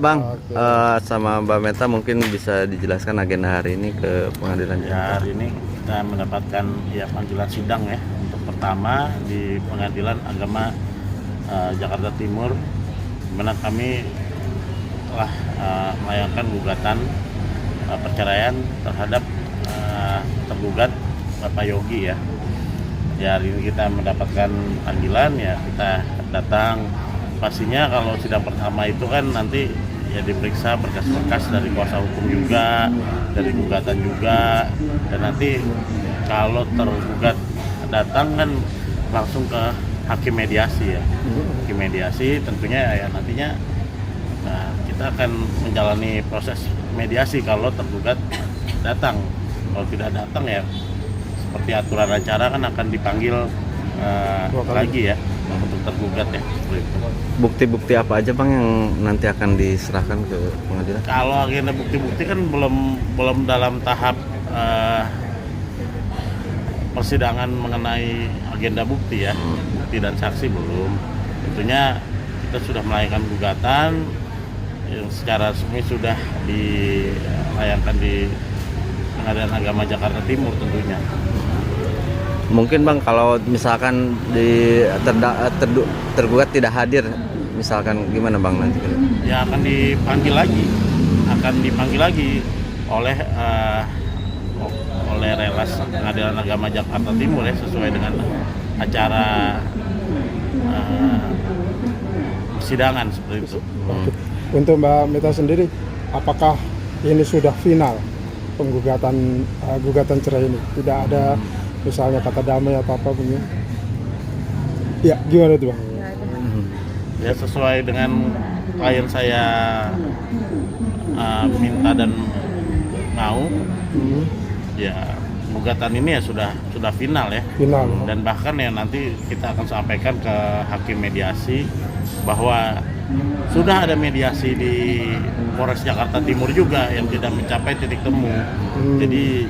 Bang, Oke. sama Mbak Meta mungkin bisa dijelaskan agenda hari ini ke pengadilan. Ya, hari ini kita mendapatkan panggilan sidang ya. Untuk pertama di Pengadilan Agama Jakarta Timur, di mana kami telah melayangkan gugatan perceraian terhadap tergugat Bapak Yogi ya. Ya, hari ini kita mendapatkan panggilan ya, kita datang. Pastinya kalau sidang pertama itu kan nanti ya diperiksa berkas-berkas dari kuasa hukum juga, dari gugatan juga, dan nanti kalau tergugat datang kan langsung ke hakim mediasi ya. Hakim mediasi tentunya ya nantinya kita akan menjalani proses mediasi kalau tergugat datang. Kalau tidak datang ya seperti aturan acara kan akan dipanggil lagi ya untuk tergugat ya. Bukti-bukti apa aja Bang yang nanti akan diserahkan ke pengadilan? Kalau agenda bukti-bukti kan belum dalam tahap persidangan mengenai agenda bukti ya, bukti dan saksi belum. Tentunya kita sudah melayangkan gugatan yang secara resmi sudah dilayangkan di Pengadilan Agama Jakarta Timur tentunya. Mungkin Bang kalau misalkan tergugat tidak hadir, misalkan gimana Bang nanti? Ya akan dipanggil lagi oleh Relas Pengadilan Agama Jakarta Timur ya, sesuai dengan acara persidangan seperti itu. Untuk Mbak Meta sendiri, apakah ini sudah final gugatan cerai ini? Tidak ada misalnya kata damai atau apa begini? Ya, gimana tuh Bang? Ya sesuai dengan klien saya minta dan mau, ya gugatan ini ya sudah final ya. Final. Dan bahkan ya nanti kita akan sampaikan ke hakim mediasi bahwa sudah ada mediasi di Polres Jakarta Timur juga yang tidak mencapai titik temu. Jadi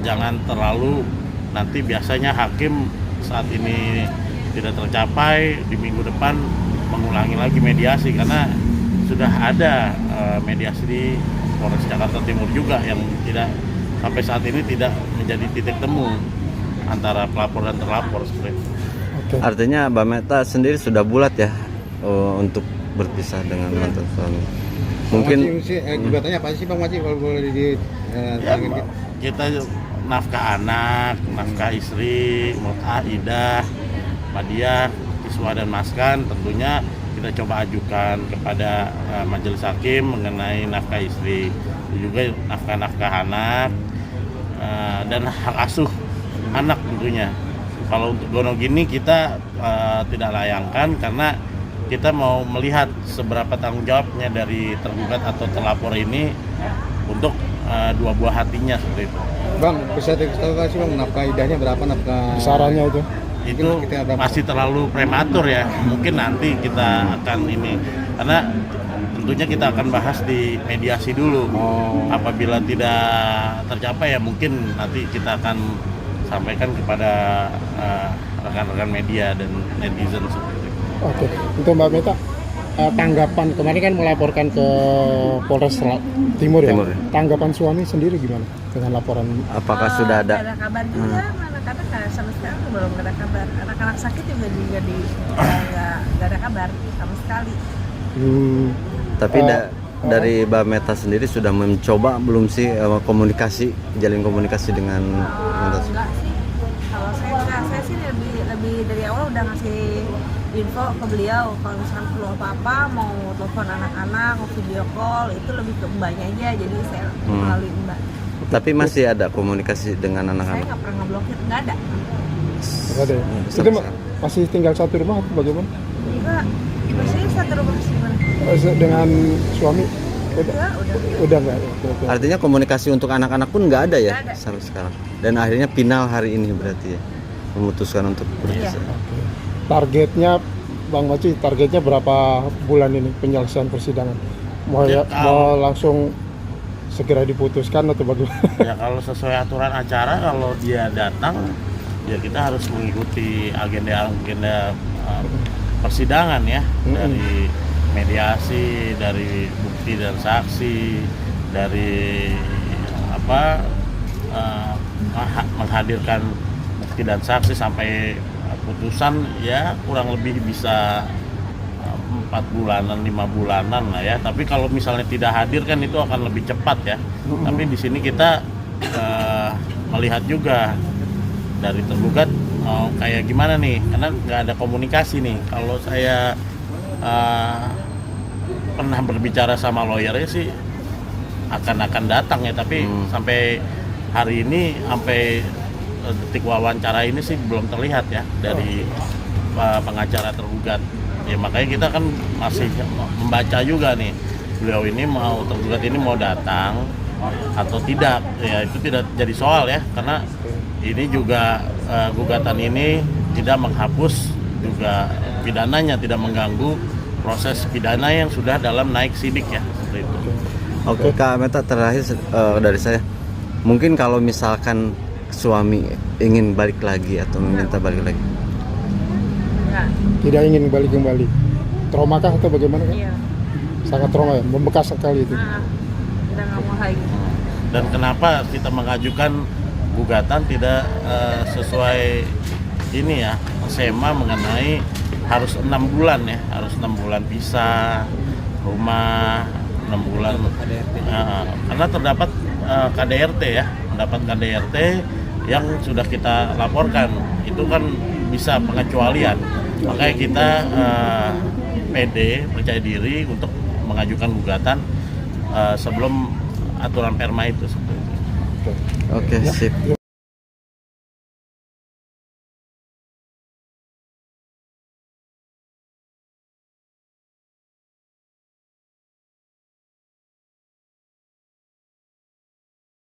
jangan terlalu nanti biasanya hakim saat ini tidak tercapai, di minggu depan mengulangi lagi mediasi karena sudah ada mediasi di Polres Jakarta Timur juga yang tidak sampai saat ini tidak menjadi titik temu antara pelapor dan terlapor seperti itu. Oke. Artinya Mbak Meta sendiri sudah bulat ya untuk berpisah dengan mantan suami. Mungkin gugatannya apa sih Bang Maci kalau boleh ditangin Kita nafkah anak, nafkah istri, mut'ah, idah, madiah, iswa dan maskan tentunya kita coba ajukan kepada majelis hakim mengenai nafkah istri, juga nafkah anak dan hak asuh anak tentunya. Kalau untuk gonogini kita tidak layangkan karena kita mau melihat seberapa tanggung jawabnya dari tergugat atau terlapor ini untuk dua buah hatinya seperti itu. Bang, bisa dikasih kasih Bang nafkah idahnya berapa, nafkah Besarannya itu? Itu masih terlalu prematur ya. Mungkin nanti kita akan ini karena tentunya kita akan bahas di mediasi dulu. Apabila tidak tercapai ya mungkin nanti kita akan sampaikan kepada rekan-rekan media dan netizen seperti itu. Oke. Untuk Mbak Meta, tanggapan kemarin kan melaporkan ke Polres Timur ya. Tanggapan suami sendiri gimana dengan laporan? apakah sudah ada? Ada kabar juga, anak-anak sampai sekarang belum ada kabar. Anak-anak sakit juga nggak ada kabar sama sekali. Tapi dari Mbak Meta sendiri sudah mencoba belum sih jalin komunikasi dengan mantan suami? Enggak sih, kalau saya enggak, saya sih lebih dari awal udah ngasih info ke beliau kalau misalkan perlu apa-apa, mau telepon anak-anak, mau video call, itu lebih ke mbaknya aja, jadi saya melalui mbak. Tapi masih ada komunikasi dengan Saya anak-anak? nggak pernah ngeblokir, nggak ada. Ada ya? Itu masih tinggal satu rumah atau bagaimana? Enggak, maksudnya satu rumah sih mana? Dengan suami? Udah nggak ya? Artinya komunikasi untuk anak-anak pun nggak ada ya Nggak ada. sampai sekarang. Dan akhirnya final hari ini berarti ya memutuskan untuk berpisah. Oke. Targetnya Bang Maci, targetnya berapa bulan ini penyelesaian persidangan? Mau langsung segera diputuskan atau bagaimana? Ya kalau sesuai aturan acara, kalau dia datang ya kita harus mengikuti agenda persidangan ya dari mediasi, dari bukti dan saksi, dari menghadirkan bukti dan saksi sampai putusan ya kurang lebih bisa 4 bulanan, 5 bulanan lah ya. Tapi kalau misalnya tidak hadir kan itu akan lebih cepat ya. Tapi di sini kita melihat juga dari tergugat mau kayak gimana nih, karena nggak ada komunikasi nih. Kalau saya pernah berbicara sama lawyernya sih akan datang ya, tapi sampai hari ini, sampai detik wawancara ini sih belum terlihat ya dari pengacara tergugat. Ya makanya kita kan masih membaca juga nih, beliau ini tergugat ini mau datang atau tidak. Ya itu tidak jadi soal ya, karena ini juga gugatan ini tidak menghapus juga pidananya, tidak mengganggu proses pidana yang sudah dalam naik sidik ya, seperti itu. Oke, Kak Meta, terakhir dari saya, mungkin kalau misalkan suami ingin balik lagi atau meminta balik lagi, Enggak. Tidak ingin balik kembali. Trauma kah atau bagaimana kan? Iya. Sangat trauma ya, membekas sekali itu. Udah nggak mau lagi. Dan kenapa kita mengajukan gugatan tidak sesuai ini ya, SEMA mengenai harus 6 bulan ya, harus 6 bulan pisah rumah, 6 bulan karena terdapat KDRT ya, mendapat KDRT yang sudah kita laporkan, itu kan bisa pengecualian. Makanya kita PD, percaya diri untuk mengajukan gugatan sebelum aturan perma itu. oke, sip.